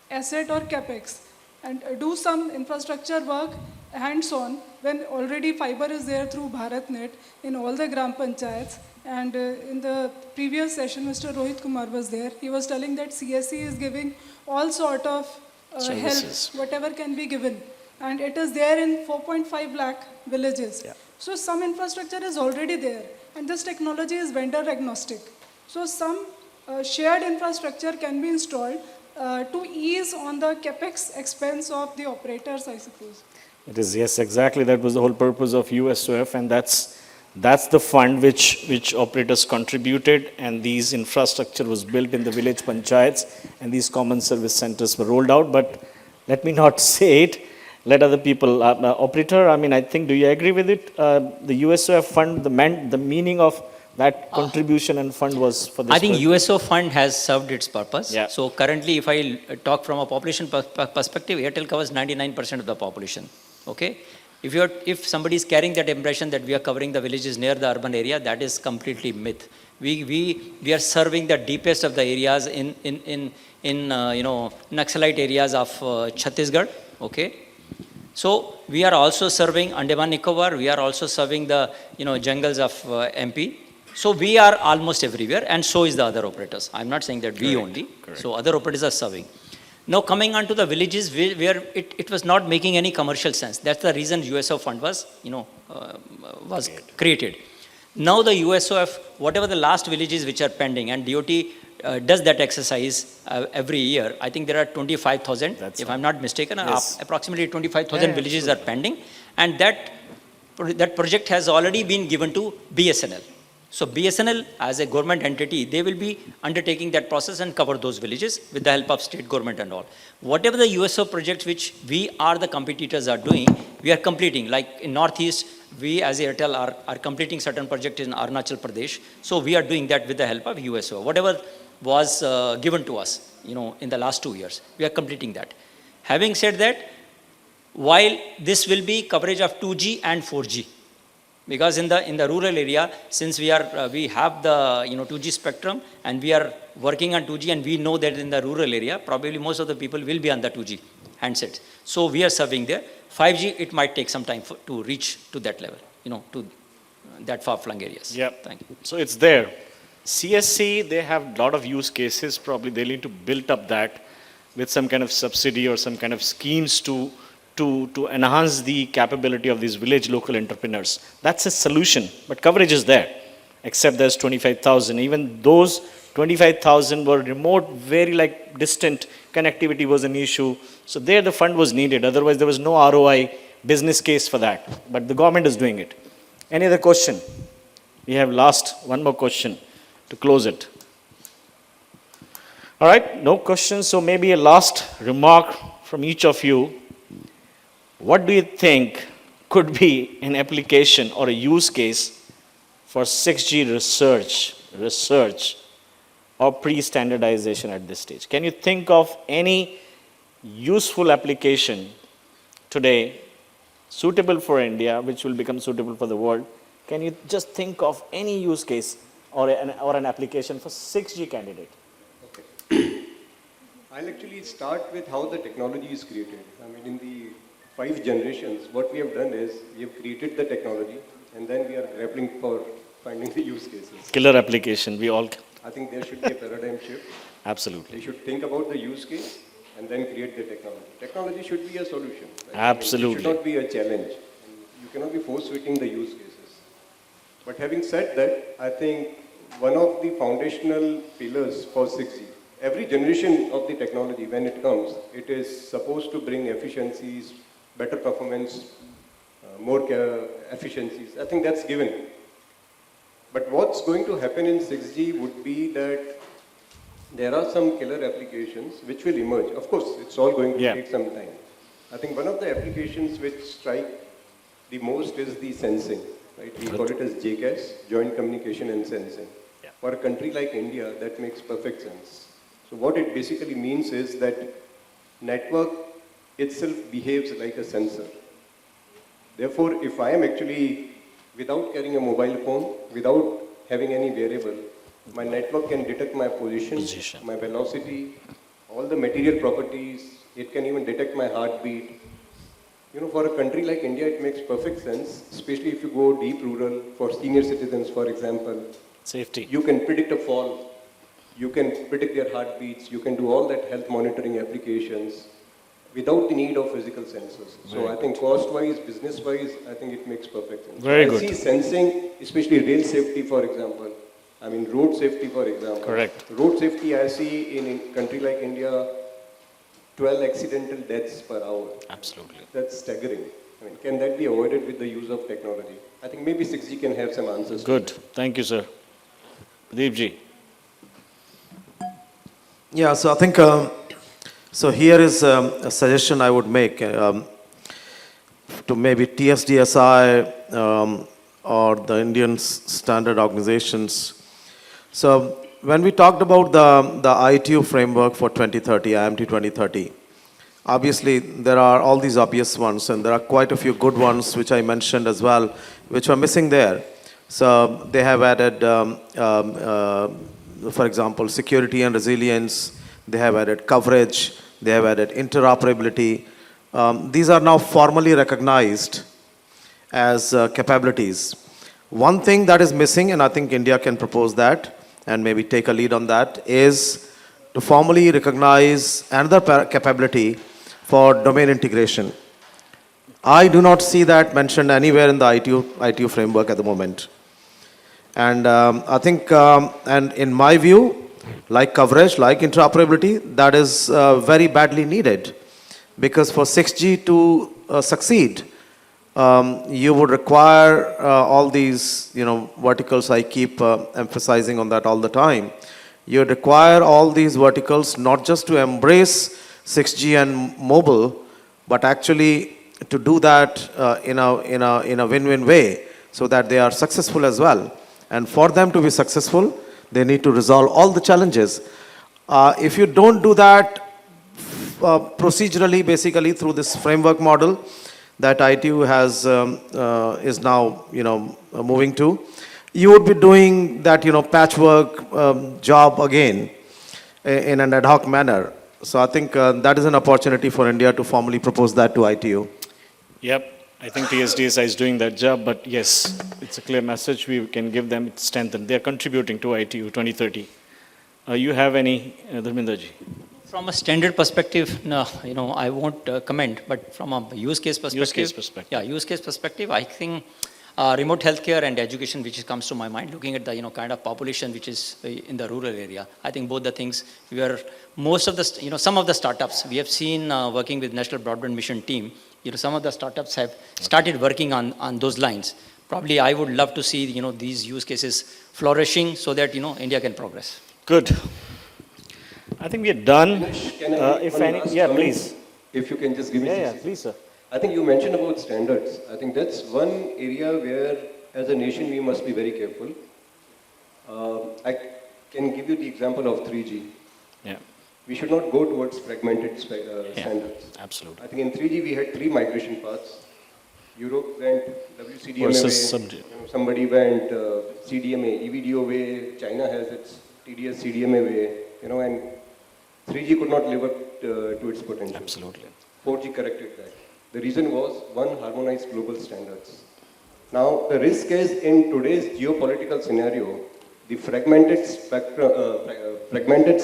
asset or capex and do some infrastructure work hands-on when already fiber is there through BharatNet in all the Gram Panchayats? And in the previous session, Mr. Rohit Kumar was there. He was telling that CSE is giving all sort of help, whatever can be given. And it is there in 4.5 lakh villages. Yeah. So some infrastructure is already there. And this technology is vendor agnostic. So some shared infrastructure can be installed to ease on the capex expense of the operators, I suppose. It is, yes, exactly. That was the whole purpose of USOF, and that's the fund which operators contributed, and these infrastructure was built in the village panchayats, and these common service centers were rolled out. But let me not say it. Let other people, operator, I mean, I think, do you agree with it? The USOF fund, the meaning of that contribution and fund was for this I think purpose? USO fund has served its purpose. Yeah. So currently, if I talk from a population perspective, Airtel covers 99% of the population. Okay? If somebody is carrying that impression that we are covering the villages near the urban area, that is completely myth. We are serving the deepest of the areas in Naxalite areas of Chhattisgarh. Okay? So we are also serving Andaman Nicobar. We are also serving the jungles of MP. So we are almost everywhere, and so is the other operators. I'm not saying that we only. Correct. So other operators are serving. Now coming on to the villages where it was not making any commercial sense. That's the reason USO fund was created. Now the USOF, whatever the last villages which are pending, and DOT does that exercise every year. I think there are 25,000, if I'm not mistaken, yes. Approximately 25,000 villages are pending, and that project has already been given to BSNL. So BSNL as a government entity, they will be undertaking that process and cover those villages with the help of state government and all. Whatever the USO projects which we are the competitors are doing, we are completing. Like in Northeast, we as Airtel are completing certain projects in Arunachal Pradesh. So we are doing that with the help of USO. Whatever was given to us, in the last 2 years, we are completing that. Having said that, while this will be coverage of 2G and 4G, because in the rural area, since we have the 2G spectrum and we are working on 2G, and we know that in the rural area, probably most of the people will be on the 2G handsets. So we are serving there. 5G, it might take some time to reach to that level, to that far-flung areas. Yeah. Thank you. So it's there. CSC, they have a lot of use cases. Probably they need to build up that with some kind of subsidy or some kind of schemes to enhance the capability of these village local entrepreneurs. That's a solution, but coverage is there, except there's 25,000. Even those 25,000 were remote, very distant connectivity was an issue. So there the fund was needed. Otherwise there was no ROI business case for that. But the government is doing it. Any other question? We have one more question to close it. All right, no questions. So maybe a last remark from each of you. What do you think could be an application or a use case for 6G research or pre-standardization at this stage? Can you think of any useful application today suitable for India, which will become suitable for the world? Can you just think of any use case or an application for 6G candidate? Okay. I'll actually start with how the technology is created. In the 5 generations, what we have done is we have created the technology and then we are grappling for finding the use cases. Killer application, I think there should be a paradigm shift. Absolutely. We should think about the use case and then create the technology. Technology should be a solution. Right? Absolutely. It should not be a challenge. You cannot be force-fitting the use cases. But having said that, I think one of the foundational pillars for 6G, every generation of the technology, when it comes, it is supposed to bring efficiencies, better performance, more efficiencies. I think that's given. But what's going to happen in 6G would be that there are some killer applications which will emerge. Of course, it's all going to take some time. I think one of the applications which strike the most is the sensing. Right? We call it as JCAS, Joint Communication and Sensing. Yeah. For a country like India, that makes perfect sense. So what it basically means is that network itself behaves like a sensor. Therefore, if I am actually, without carrying a mobile phone, without having any variable, my network can detect my position, my velocity, all the material properties. It can even detect my heartbeat. For a country like India, it makes perfect sense, especially if you go deep rural, for senior citizens, for example. Safety. You can predict a fall. You can predict their heartbeats. You can do all that health monitoring applications without the need of physical sensors. So I think cost-wise, business-wise, I think it makes perfect sense. Very I good. see sensing, especially rail safety, for example. Road safety, for example. Correct. Road safety, I see in a country like India, 12 accidental deaths per hour. Absolutely. That's staggering. Can that be avoided with the use of technology? I think maybe 6G can have some answers. Good. Thank you, sir. Pradeep Yeah, so I think, so here is a suggestion I would make to maybe TSDSI or the Indian standard organizations. So when we talked about the ITU framework for 2030, IMT 2030, obviously there are all these obvious ones and there are quite a few good ones which I mentioned as well, which are missing there. So they have added, for example, security and resilience, they have added coverage, they have added interoperability. These are now formally recognized as capabilities. One thing that is missing, and I think India can propose that and maybe take a lead on that, is to formally recognize another capability for domain integration. I do not see that mentioned anywhere in the ITU framework at the moment. And I think, and in my view, like coverage, like interoperability, that is very badly needed. Because for 6G to succeed, you would require all these, verticals. I keep emphasizing on that all the time. You require all these verticals not just to embrace 6G and mobile, but actually to do that in a win-win way so that they are successful as well. And for them to be successful, they need to resolve all the challenges. If you don't do that procedurally, basically through this framework model that ITU has is now moving to, you would be doing that patchwork job again in an ad hoc manner. So I think that is an opportunity for India to formally propose that to ITU. Yep, I think TSDSI is doing that job, but yes, it's a clear message we can give them strength, and they're contributing to ITU 2030. You have any, Dharmendraji? From a standard perspective, no, I won't comment, but from a use case perspective. Yeah, use case perspective, I think remote healthcare and education, which comes to my mind, looking at the, kind of population which is in the rural area. I think both the things, most of the, some of the startups, we have seen working with National Broadband Mission team, some of the startups have started working on those lines. Probably I would love to see, these use cases flourishing so that, India can progress. Good. I think we are done. If any, yeah, please. If you can just give me Yeah, please, sir. I think you mentioned about standards. I think that's one area where, as a nation, we must be very careful. I can give you the example of 3G. Yeah. We should not go towards fragmented standards. Absolutely. I think in 3G we had 3 migration paths. Europe went WCDMA Versus way, somebody went CDMA, EVDO way, China has its TDS CDMA way, and 3G could not live up to its potential. Absolutely. 4G corrected that. The reason was, one, harmonized global standards. Now, the risk is in today's geopolitical scenario, the fragmented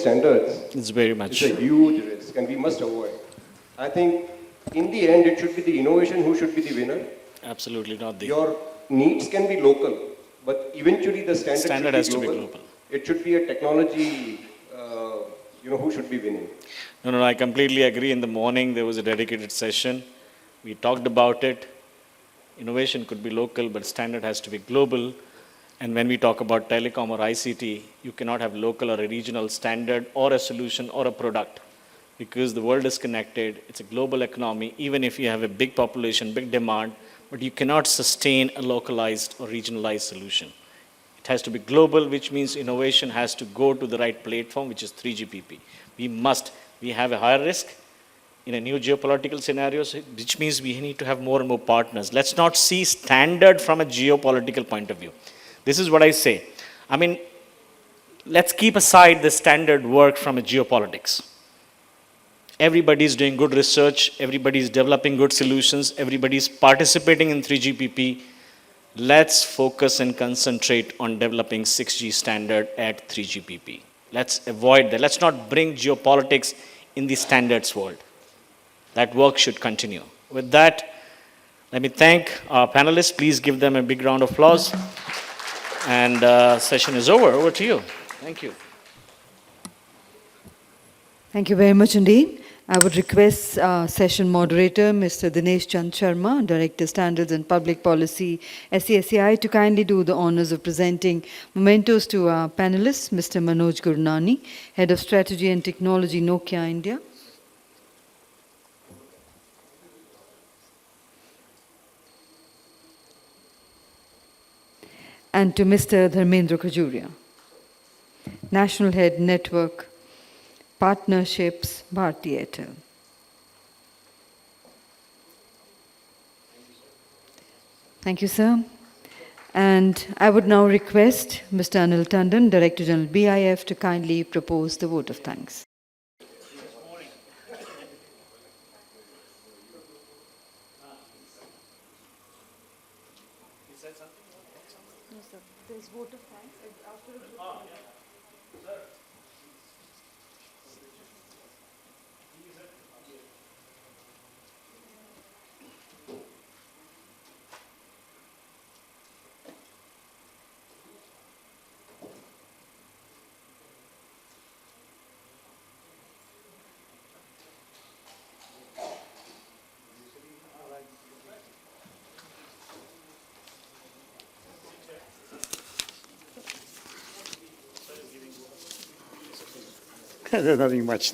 standards It's very much. is a huge risk, and we must avoid. I think in the end, it should be the innovation who should be the winner. Absolutely not the. Your needs can be local, but eventually the standard has should to be global. It should be a technology, who should be winning. No, I completely agree. In the morning, there was a dedicated session. We talked about it. Innovation could be local, but standard has to be global. And when we talk about telecom or ICT, you cannot have local or a regional standard or a solution or a product, because the world is connected. It's a global economy. Even if you have a big population, big demand, but you cannot sustain a localized or regionalized solution. It has to be global, which means innovation has to go to the right platform, which is 3GPP. We have a higher risk in a new geopolitical scenarios, which means we need to have more and more partners. Let's not see standard from a geopolitical point of view. This is what I say. I mean, let's keep aside the standard work from a geopolitics. Everybody is doing good research. Everybody is developing good solutions. Everybody is participating in 3GPP. Let's focus and concentrate on developing 6G standard at 3GPP. Let's avoid that. Let's not bring geopolitics in the standards world. That work should continue. With that, let me thank our panelists. Please give them a big round of applause. And session is over. Over to you. Thank you. Thank you very much indeed. I would request session moderator, Mr. Dinesh Chand Sharma, Director Standards and Public Policy, SCSCI, to kindly do the honors of presenting mementos to our panelists, Mr. Manoj Gurnani, Head of Strategy and Technology, NOKIA, India. And to Mr. Dharmendra Khajuria, National Head Network Partnerships, Bharti Airtel. Thank you, sir. And I would now request Mr. Anil Tandon, Director General BIF, to kindly propose the vote of thanks. There's vote of thanks after There's nothing much.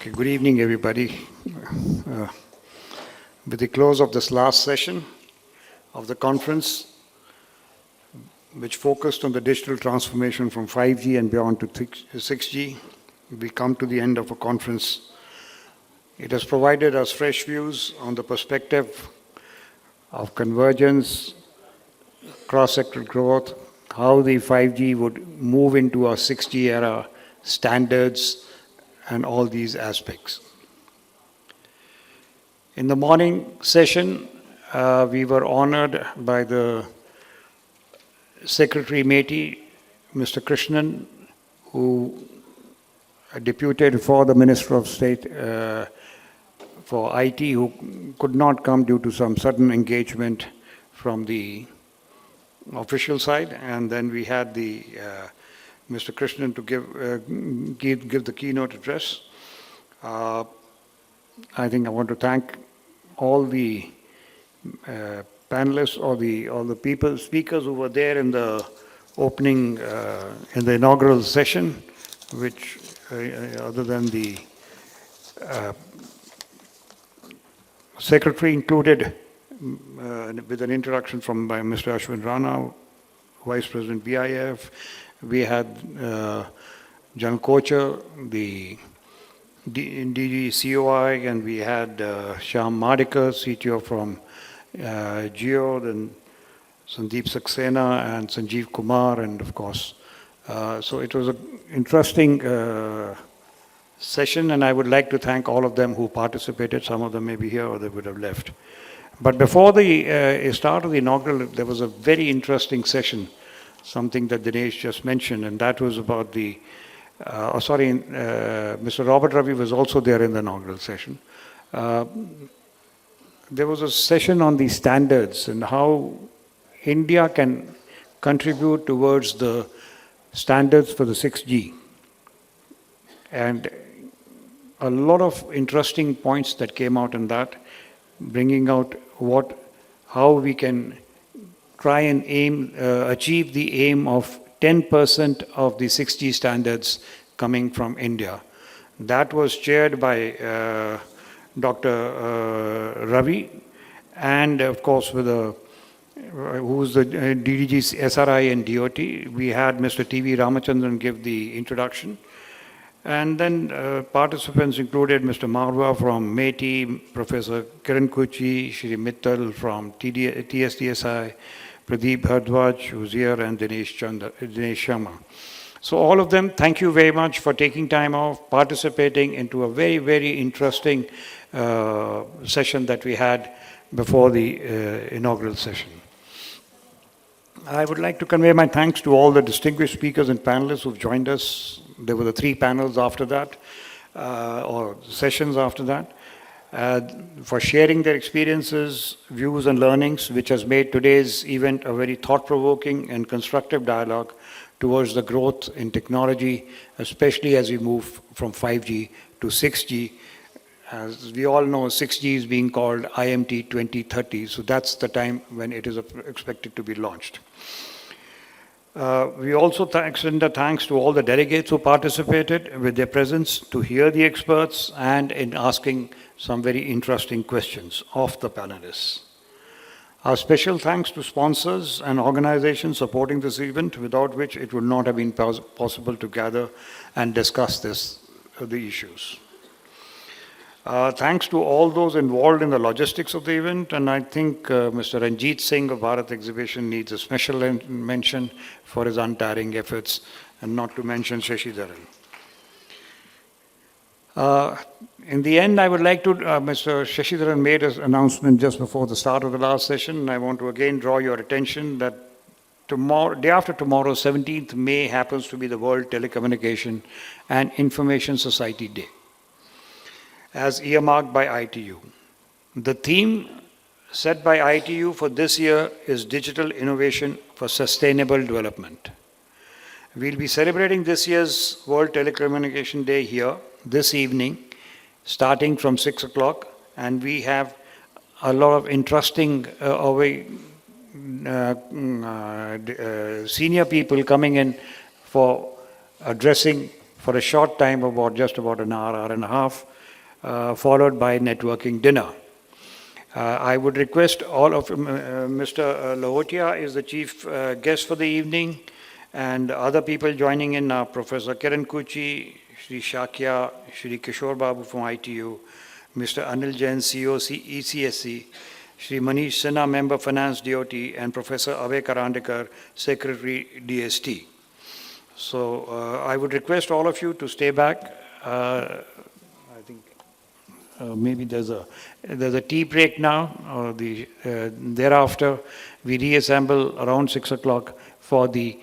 Okay, good evening, everybody. With the close of this last session of the conference, which focused on the digital transformation from 5G and beyond to 6G, we come to the end of a conference. It has provided us fresh views on the perspective of convergence, cross-sectoral growth, how the 5G would move into our 6G era standards, and all these aspects. In the morning session, we were honored by the Secretary Meti, Mr. Krishnan, who deputed for the Minister of State for IT, who could not come due to some sudden engagement from the official side. And then we had the Mr. Krishnan to give the keynote address. I think I want to thank all the panelists or the speakers who were there in the opening, in the inaugural session, which other than the secretary included with an introduction from by Mr. Ashwin Rana, Vice President BIF. We had General Kocher, the DG COI, and we had Shyam Madikar, CTO from Jio, then Sandeep Saxena and Sanjeev Kumar, and of course. So it was an interesting session, and I would like to thank all of them who participated. Some of them may be here or they would have left. But before the start of the inaugural, there was a very interesting session, something that Dinesh just mentioned, and that was about the, Mr. Robert Ravi was also there in the inaugural session. There was a session on the standards and how India can contribute towards the standards for the 6G. And a lot of interesting points that came out in that, bringing out how we can try and achieve the aim of 10% of the 6G standards coming from India. That was chaired by Dr. Ravi, and of course with who's the DDG SRI and DOT. We had Mr. TV Ramachandran give the introduction. And then participants included Mr. Marwa from METI, Professor Kiran Kuchi, Shri Mittal from TSDSI, Pradeep Bhardwaj, who's here, and Dinesh Sharma. So all of them, thank you very much for taking time off, participating into a very, very interesting session that we had before the inaugural session. I would like to convey my thanks to all the distinguished speakers and panelists who've joined us. There were the 3 panels after that, or sessions after that, for sharing their experiences, views and learnings, which has made today's event a very thought-provoking and constructive dialogue towards the growth in technology, especially as we move from 5G to 6G. As we all know, 6G is being called IMT 2030, so that's the time when it is expected to be launched. We also extend a thanks to all the delegates who participated with their presence to hear the experts and in asking some very interesting questions of the panelists. Our special thanks to sponsors and organizations supporting this event, without which it would not have been possible to gather and discuss the issues. Thanks to all those involved in the logistics of the event, and I think Mr. Ranjit Singh of Bharat Exhibition needs a special mention for his untiring efforts, and not to mention Shashidharan. In the end, I would like to, Mr. Shashidharan made an announcement just before the start of the last session, and I want to again draw your attention that day after tomorrow, 17th May, happens to be the World Telecommunication and Information Society Day, as earmarked by ITU. The theme set by ITU for this year is Digital Innovation for Sustainable Development. We'll be celebrating this year's World Telecommunication Day here this evening starting from 6 o'clock, and we have a lot of interesting senior people coming in for addressing for a short time, just about an hour, hour and a half, followed by networking dinner. I would request all of Mr. Lahotia is the chief guest for the evening, and other people joining in are Professor Kiran Kuchi, Shri Shakya, Shri Kishore Babu from ITU, Mr. Anil Jain, CEO, ECSC, Shri Manish Sinha, Member Finance DOT, and Professor Ave Karandikar, Secretary DST. So I would request all of you to stay back. I think maybe there's a tea break now. Thereafter, we reassemble around 6 o'clock for the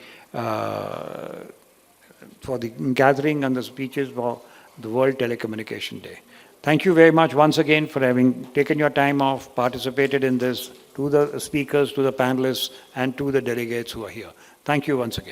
gathering and the speeches for the World Telecommunication Day. Thank you very much once again for having taken your time off, participated in this, to the speakers, to the panelists, and to the delegates who are here. Thank you once again.